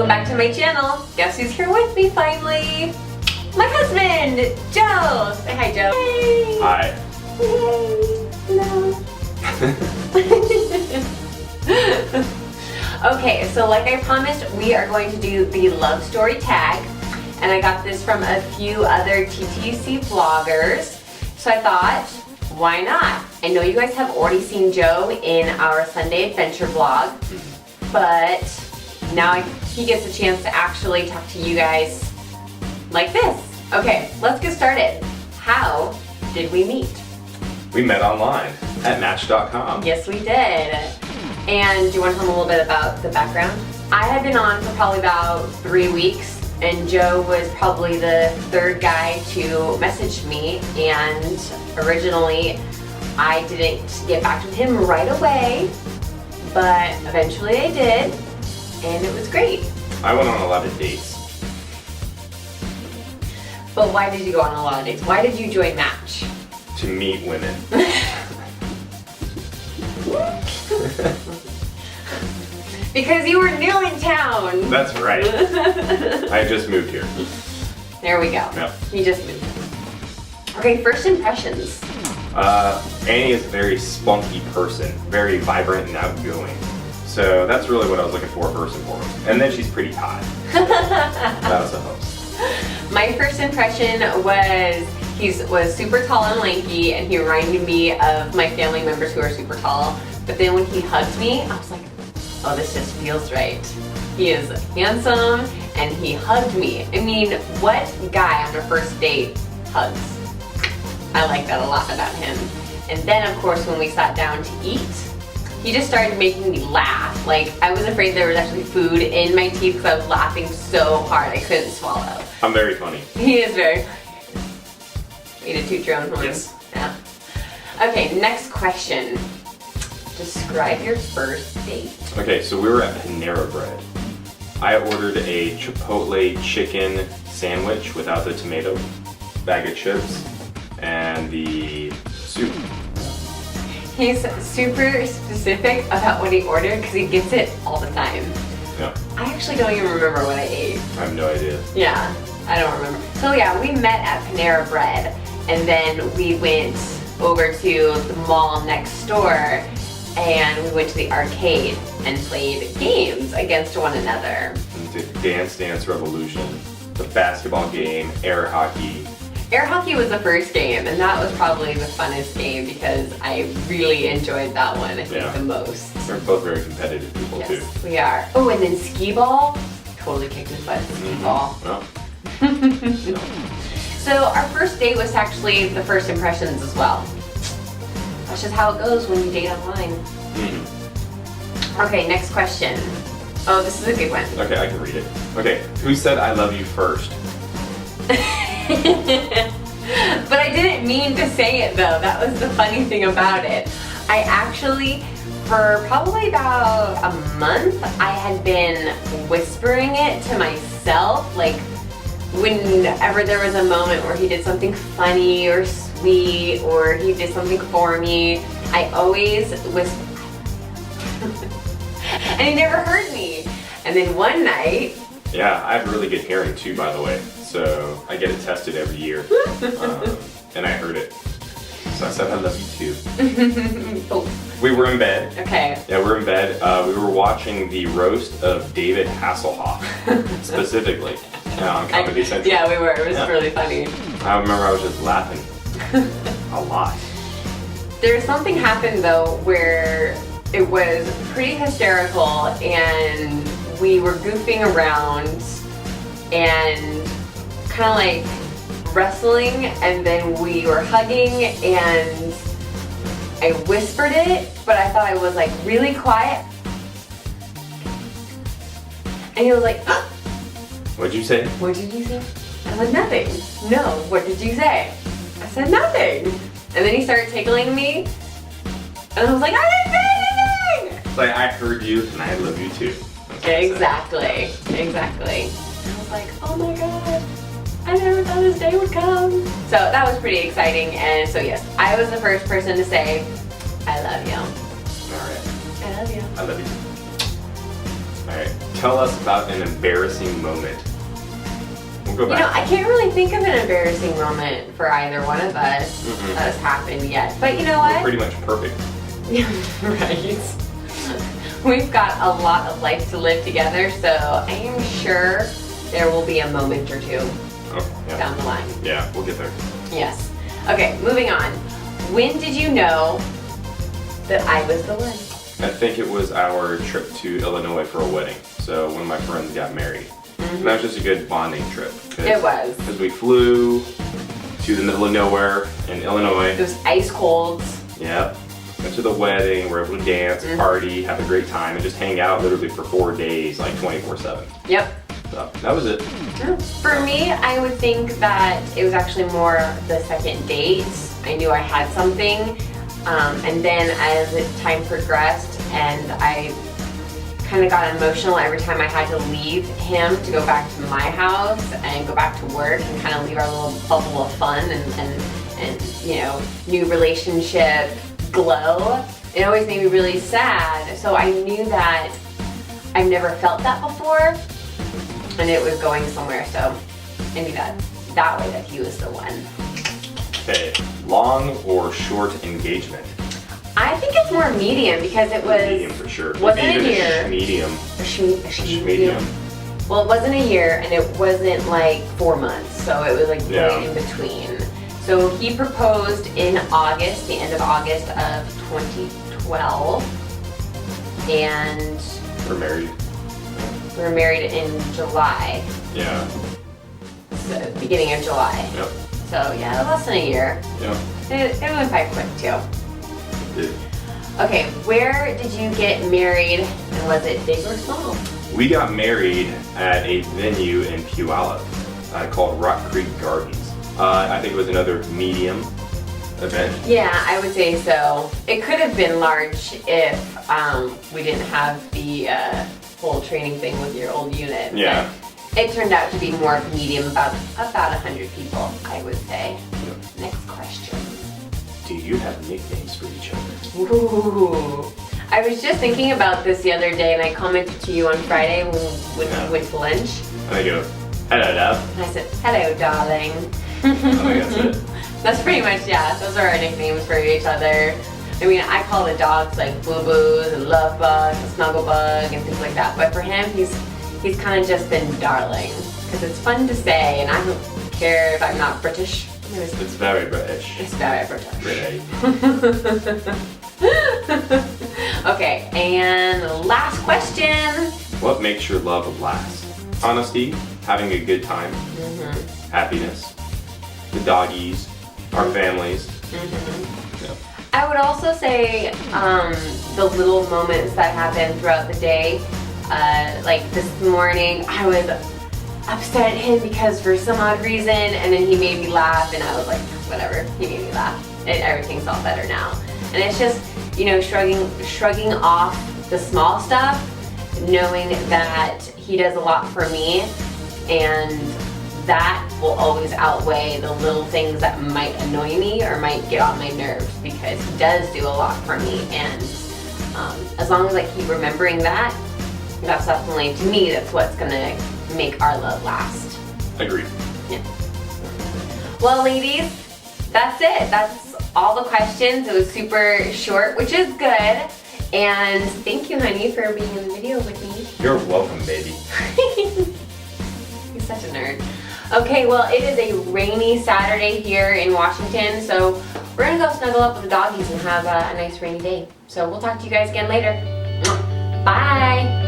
Welcome back to my channel. Guess who's here with me finally? My husband, Joe. Say hi, Joe. Hey. Hi. Hey. Hello. Okay, so like I promised, we are going to do the love story tag. And I got this from a few other TTC vloggers. So I thought, why not? I know you guys have already seen Joe in our Sunday Adventure vlog, but now he gets a chance to actually talk to you guys like this. Okay, let's get started. How did we meet? We met online at Match.com. Yes, we did. And do you want to tell them a little bit about the background? I had been on for probably about 3 weeks, and Joe was probably the third guy to message me, and originally I didn't get back with him right away, but eventually I did, and it was great. I went on a lot of dates. But why did you go on a lot of dates? Why did you join Match? To meet women. Because you were new in town. That's right. I just moved here. There we go. Yep. You just moved. Okay, first impressions. Annie is a very spunky person, very vibrant and outgoing. So that's really what I was looking for first and foremost. And then she's pretty hot. So that was a host. My first impression was he was super tall and lanky, and he reminded me of my family members who are super tall. But then when he hugged me, I was like, oh, this just feels right. He is handsome, and he hugged me. I mean, what guy on a first date hugs? I like that a lot about him. And then, of course, when we sat down to eat, he just started making me laugh. Like, I was afraid there was actually food in my teeth because I was laughing so hard I couldn't swallow. I'm very funny. He is very funny. Way to toot your own horn. Yes. Yeah. Okay, next question. Describe your first date. Okay, so we were at Panera Bread. I ordered a Chipotle chicken sandwich without the tomato, bag of chips, and the soup. He's super specific about what he ordered because he gets it all the time. Yeah. I actually don't even remember what I ate. I have no idea. Yeah, I don't remember. So yeah, we met at Panera Bread, and then we went over to the mall next door, and we went to the arcade and played games against one another. We did Dance Dance Revolution, the basketball game, air hockey. Air hockey was the first game, and that was probably the funnest game because I really enjoyed that one, I think, the most. We're both very competitive people, too. Yes, we are. Oh, and then skee ball. Totally kicked his butt in skee ball. Well. So our first date was actually the first impressions as well. That's just how it goes when you date online. Okay, next question. Oh, this is a good one. Okay, I can read it. Okay, who said I love you first? But I didn't mean to say it though. That was the funny thing about it. I actually, for probably about a month, I had been whispering it to myself. Like, whenever there was a moment where he did something funny or sweet or he did something for me, I always whispered. And he never heard me. And then one night... Yeah, I have really good hearing too, by the way. So I get it tested every year. And I heard it. So I said I love you too. Oh. We were in bed. Okay. Yeah, we were in bed. We were watching the roast of David Hasselhoff, specifically. On Comedy Central. Yeah, we were. It was really funny. I remember I was just laughing a lot. There's something happened though where it was pretty hysterical, and we were goofing around and kind of like wrestling, and then we were hugging, and I whispered it, but I thought I was like really quiet. And he was like, What'd you say? what did you say? I said, nothing. No, what did you say? I said, nothing. And then he started tickling me, and I was like, I didn't say anything! It's like, I heard you and I love you too. Exactly, exactly. And I was like, oh my god, I never thought this day would come. So that was pretty exciting, and so yes, I was the first person to say, I love you. Alright. I love you. I love you. Alright. tell us about an embarrassing moment. We'll go back. You know, I can't really think of an embarrassing moment for either one of us that has happened yet. But you know We're what? pretty much perfect. Right. We've got a lot of life to live together, so I am sure there will be a moment or two down the line. Yeah, we'll get there. Yes. Okay, moving on. When did you know that I was the one? I think it was our trip to Illinois for a wedding. So when my friends got married. And that was just a good bonding trip. It was. Because we flew to the middle of nowhere in Illinois. It was ice cold. Yep. Went to the wedding, we were able to dance, party, have a great time, and just hang out literally for 4 days, like 24/7. Yep. So that was it. For me, I would think that it was actually more the second date. I knew I had something, and then as time progressed and I kind of got emotional every time I had to leave him to go back to my house and go back to work and kind of leave our little bubble of fun and you know, new relationship glow, it always made me really sad. So I knew that I've never felt that before and it was going somewhere, so I knew that way that he was the one. Okay, long or short engagement? I think it's more medium because it was Medium for sure. wasn't Maybe a even year. Medium. A Medium. Well, it wasn't a year and it wasn't like 4 months, so it was like right in between. So he proposed in August, the end of August of 2012, and We're married. we were married in July, Yeah. so beginning of July. Yep. So yeah, less than a year. Yep. It went by quick too. Did. Okay, where did you get married and was it big or small? We got married at a venue in Puyallup called Rock Creek Gardens. I think it was another medium event. Yeah, I would say so. It could have been large if we didn't have the whole training thing with your old unit. Yeah. But it turned out to be more of medium, about 100 people, I would say. Yep. Next question. Do you have nicknames for each other? Ooh. I was just thinking about this the other day and I commented to you on Friday when we went to lunch. And I go, hello, love. And I said, hello, darling. I think that's it. That's pretty much, yeah, those are our nicknames for each other. I mean, I call the dogs like Boo Boos and Love Bug and Snuggle Bug and things like that. But for him, he's kind of just been darling. Because it's fun to say and I don't care if I'm not British. It's very British. It's very British. Really. Okay, and last question. What makes your love last? Honesty, having a good time, happiness, the doggies, our families. Yeah. I would also say the little moments that happen throughout the day. Like this morning, I was upset at him because for some odd reason, and then he made me laugh, and I was like, whatever, he made me laugh. And everything's all better now. And it's just, you know, shrugging off the small stuff, knowing that he does a lot for me, and that will always outweigh the little things that might annoy me or might get on my nerves, because he does do a lot for me. And as long as I keep remembering that, that's definitely, to me, that's what's gonna make our love last. Agreed. Yeah. Well, ladies, that's it. That's all the questions. It was super short, which is good. And thank you, honey, for being in the video with me. You're welcome, baby. He's such a nerd. Okay, well, it is a rainy Saturday here in Washington, so we're gonna go snuggle up with the doggies and have a nice rainy day. So we'll talk to you guys again later. Bye.